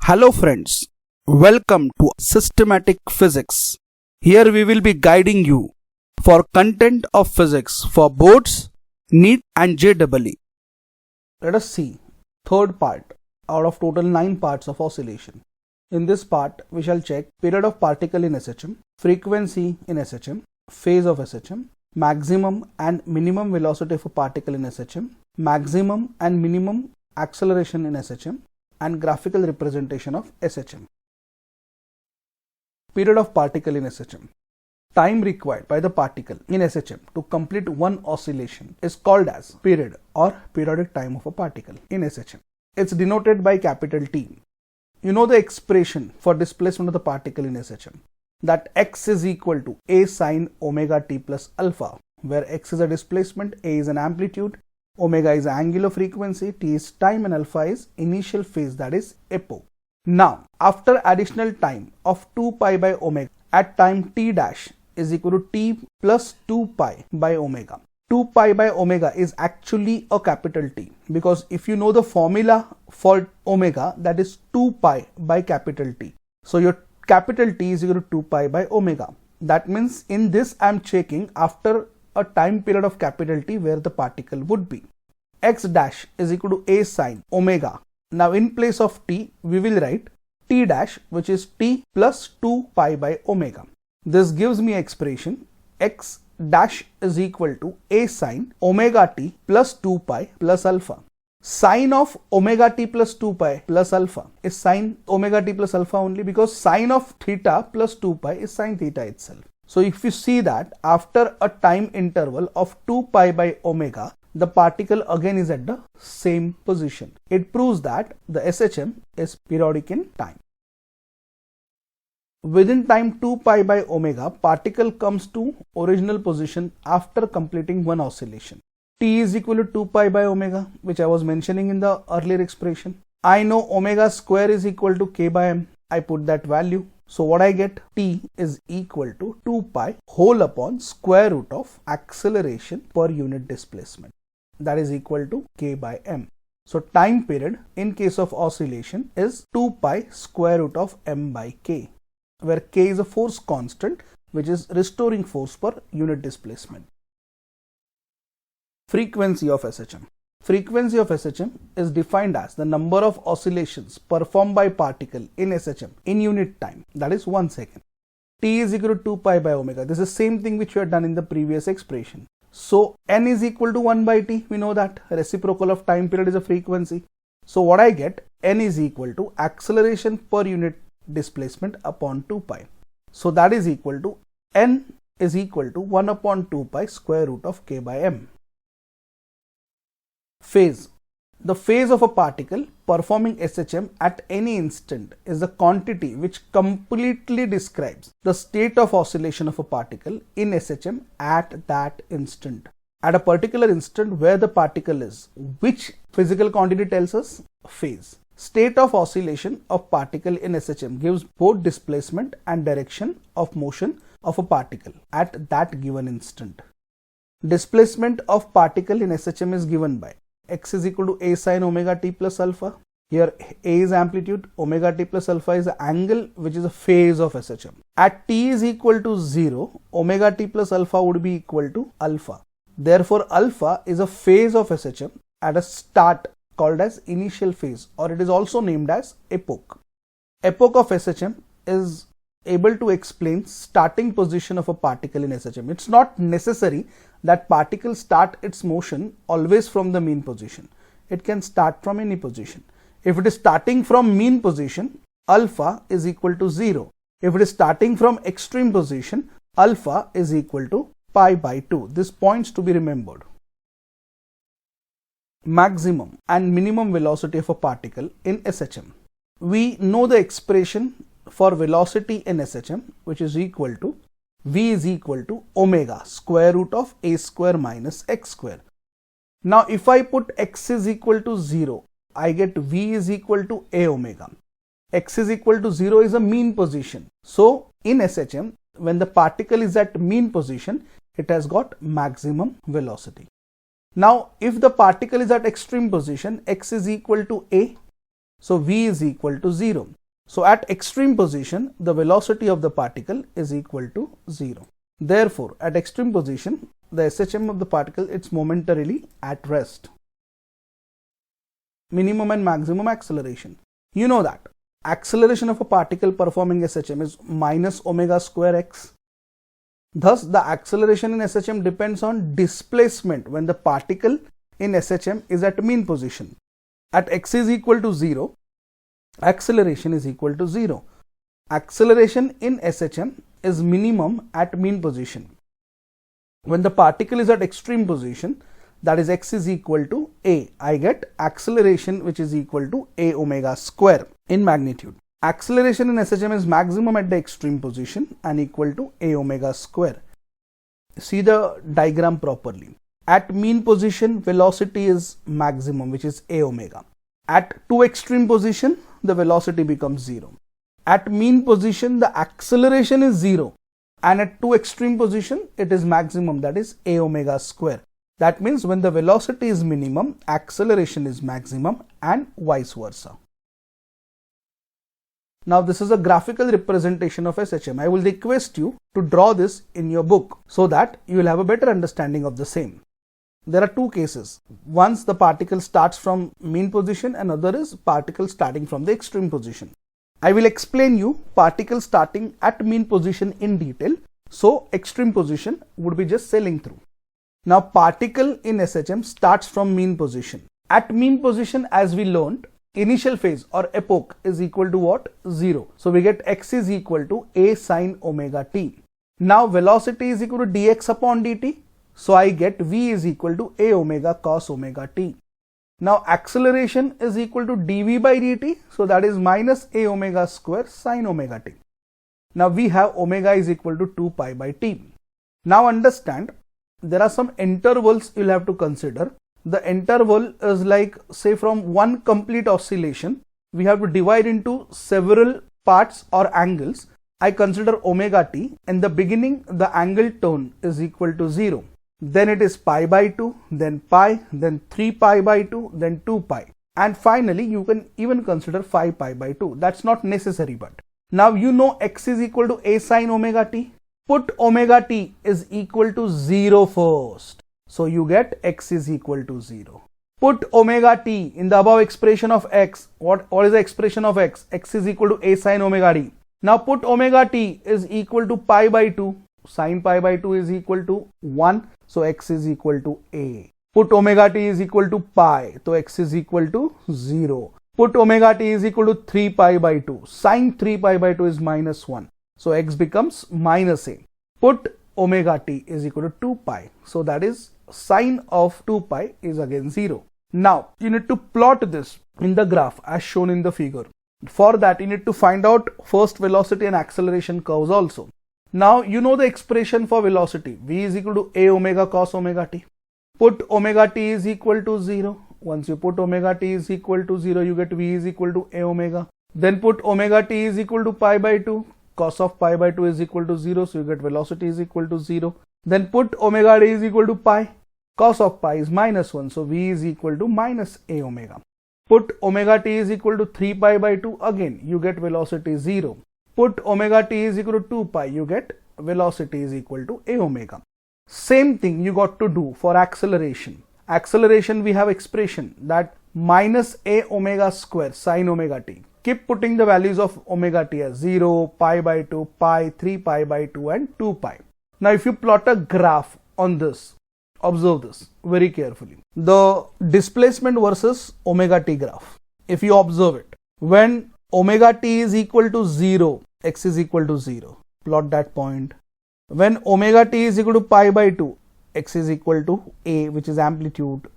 Hello friends, welcome to Systematic Physics. Here we will be guiding you for content of physics for boards, NEET and JEE. Let us see third part out of total 9 parts of oscillation. In this part we shall check period of particle in SHM, frequency in SHM, phase of SHM, maximum and minimum velocity of a particle in SHM, maximum and minimum acceleration in SHM, and graphical representation of SHM. Period of particle in SHM. Time required by the particle in SHM to complete one oscillation is called as period or periodic time of a particle in SHM. It's denoted by capital T. You know the expression for displacement of the particle in SHM, that x is equal to a sine omega t plus alpha, where x is a displacement, a is an amplitude, omega is angular frequency, t is time, and alpha is initial phase, that is epoch. Now, after additional time of 2 pi by omega at time t dash is equal to t plus 2 pi by omega. 2 pi by omega is actually a capital T, because if you know the formula for omega, that is 2 pi by capital T. So your capital T is equal to 2 pi by omega. That means in this I am checking after a time period of capital T where the particle would be. X dash is equal to a sine omega. Now in place of t we will write t dash, which is t plus 2 pi by omega. This gives me expression x dash is equal to a sine omega t plus 2 pi plus alpha. Sine of omega t plus 2 pi plus alpha is sine omega t plus alpha only, because sine of theta plus 2 pi is sine theta itself. So if you see that after a time interval of 2 pi by omega, the particle again is at the same position. It proves that the SHM is periodic in time. Within time 2 pi by omega, particle comes to original position after completing one oscillation. T is equal to 2 pi by omega, which I was mentioning in the earlier expression. I know omega square is equal to k by m. I put that value. So what I get, T is equal to 2 pi whole upon square root of acceleration per unit displacement, that is equal to k by m. So time period in case of oscillation is 2 pi square root of m by k, where k is a force constant which is restoring force per unit displacement. Frequency of SHM. Frequency of SHM is defined as the number of oscillations performed by particle in SHM in unit time, that is 1 second. T is equal to 2 pi by omega. This is the same thing which we had done in the previous expression. So n is equal to 1 by t. We know that reciprocal of time period is a frequency. So what I get, n is equal to acceleration per unit displacement upon 2 pi. So that is equal to n is equal to 1 upon 2 pi square root of k by m. Phase. The phase of a particle performing SHM at any instant is the quantity which completely describes the state of oscillation of a particle in SHM at that instant. At a particular instant where the particle is, which physical quantity tells us? Phase. State of oscillation of particle in SHM gives both displacement and direction of motion of a particle at that given instant. Displacement of particle in SHM is given by x is equal to a sine omega t plus alpha. Here a is amplitude, omega t plus alpha is the angle which is a phase of SHM. At t is equal to 0, omega t plus alpha would be equal to alpha. Therefore alpha is a phase of SHM at a start called as initial phase, or it is also named as epoch. Epoch of SHM is able to explain starting position of a particle in SHM. It's not necessary that particle start its motion always from the mean position. It can start from any position. If it is starting from mean position, alpha is equal to 0. If it is starting from extreme position, alpha is equal to pi by 2. This points to be remembered. Maximum and minimum velocity of a particle in SHM. We know the expression for velocity in SHM, which is equal to v is equal to omega square root of a square minus x square. Now if I put x is equal to 0, I get v is equal to a omega. X is equal to 0 is a mean position. So in SHM, when the particle is at mean position, it has got maximum velocity. Now if the particle is at extreme position, x is equal to a, So v is equal to 0. So at extreme position, the velocity of the particle is equal to 0. Therefore, at extreme position, the SHM of the particle is momentarily at rest. Minimum and maximum acceleration. You know that acceleration of a particle performing SHM is minus omega square x. Thus, the acceleration in SHM depends on displacement when the particle in SHM is at mean position. At x is equal to 0, acceleration is equal to 0. Acceleration in SHM is minimum at mean position. When the particle is at extreme position, that is x is equal to a, I get acceleration which is equal to a omega square in magnitude. Acceleration in SHM is maximum at the extreme position and equal to a omega square. See the diagram properly. At mean position, velocity is maximum, which is a omega. At two extreme position, the velocity becomes 0. At mean position, the acceleration is 0, and at two extreme position, it is maximum, that is a omega square. That means when the velocity is minimum, acceleration is maximum, and vice versa. Now this is a graphical representation of SHM. I will request you to draw this in your book so that you will have a better understanding of the same. There are two cases. Once the particle starts from mean position, and other is particle starting from the extreme position. I will explain you particle starting at mean position in detail. So extreme position would be just sailing through. Now particle in SHM starts from mean position. At mean position, as we learned, initial phase or epoch is equal to what? 0. So we get x is equal to a sine omega t. Now velocity is equal to dx upon dt. So I get v is equal to a omega cos omega t. Now acceleration is equal to dv by dt. So that is minus a omega square sine omega t. Now we have omega is equal to 2 pi by t. Now understand, there are some intervals you'll have to consider. The interval is like, say, from one complete oscillation, we have to divide into several parts or angles. I consider omega t. In the beginning, the angle tone is equal to 0. Then it is pi by 2, then pi, then 3 pi by 2, then 2 pi. And finally, you can even consider 5 pi by 2. That's not necessary, but now you know x is equal to a sine omega t. Put omega t is equal to 0 first. So you get x is equal to 0. Put omega t in the above expression of x. What is the expression of x? X is equal to a sine omega t. Now put omega t is equal to pi by 2. Sine pi by 2 is equal to 1. So x is equal to a. Put omega t is equal to pi. So x is equal to 0. Put omega t is equal to 3 pi by 2. Sine 3 pi by 2 is minus 1. So x becomes minus a. Put omega t is equal to 2 pi. So that is sine of 2 pi is again 0. Now you need to plot this in the graph as shown in the figure. For that you need to find out first velocity and acceleration curves also. Now you know the expression for velocity. V is equal to a omega cos omega t. Put omega t is equal to 0. Once you put omega t is equal to 0, you get v is equal to a omega. Then put omega t is equal to pi by 2. Cos of pi by 2 is equal to 0. So you get velocity is equal to 0. Then put omega t is equal to pi. Cos of pi is minus 1. So v is equal to minus a omega. Put omega t is equal to 3 pi by 2. Again you get velocity 0. Put omega t is equal to 2 pi. You get velocity is equal to a omega. Same thing you got to do for acceleration. Acceleration, we have expression that minus a omega square sine omega t. Keep putting the values of omega t as 0, pi by 2, pi, 3 pi by 2 and 2 pi. Now if you plot a graph on this, observe this very carefully. The displacement versus omega t graph. If you observe it, when omega t is equal to 0, x is equal to 0. Plot that point. When omega t is equal to pi by 2, x is equal to a, which is amplitude.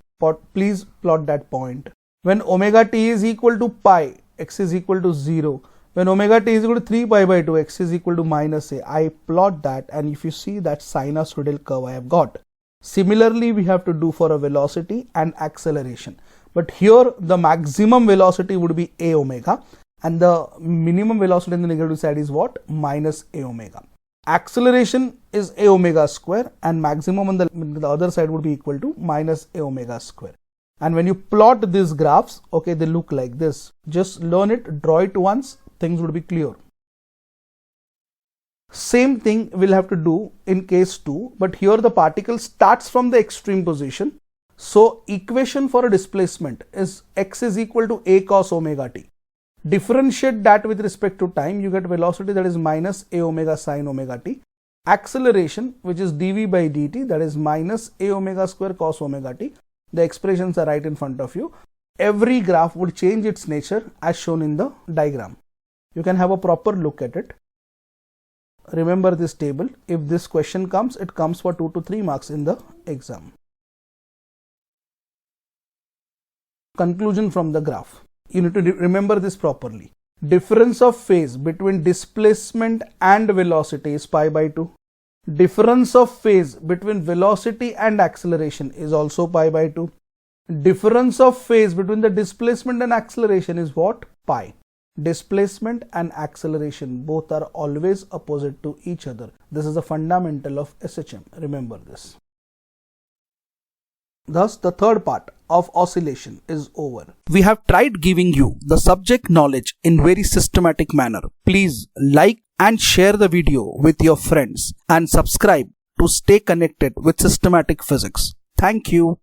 Please plot that point. When omega t is equal to pi, x is equal to 0. When omega t is equal to 3 pi by 2, x is equal to minus a. I plot that, and if you see that sinusoidal curve I have got. Similarly, we have to do for a velocity and acceleration. But here the maximum velocity would be a omega, and the minimum velocity in the negative side is what? Minus a omega. Acceleration is a omega square, and maximum on the other side would be equal to minus a omega square. And when you plot these graphs, okay, they look like this. Just learn it, draw it once, things would be clear. Same thing we'll have to do in case 2, but here the particle starts from the extreme position. So equation for a displacement is x is equal to a cos omega t. Differentiate that with respect to time, you get velocity, that is minus a omega sin omega t. Acceleration, which is dv by dt, that is minus a omega square cos omega t. The expressions are right in front of you. Every graph would change its nature as shown in the diagram. You can have a proper look at it. Remember this table. If this question comes, it comes for 2 to 3 marks in the exam. Conclusion from the graph. You need to remember this properly. Difference of phase between displacement and velocity is pi by 2. Difference of phase between velocity and acceleration is also pi by 2. Difference of phase between the displacement and acceleration is what? Pi. Displacement and acceleration both are always opposite to each other. This is a fundamental of SHM. Remember this. Thus, the third part of oscillation is over. We have tried giving you the subject knowledge in very systematic manner. Please like and share the video with your friends and subscribe to stay connected with systematic physics. Thank you.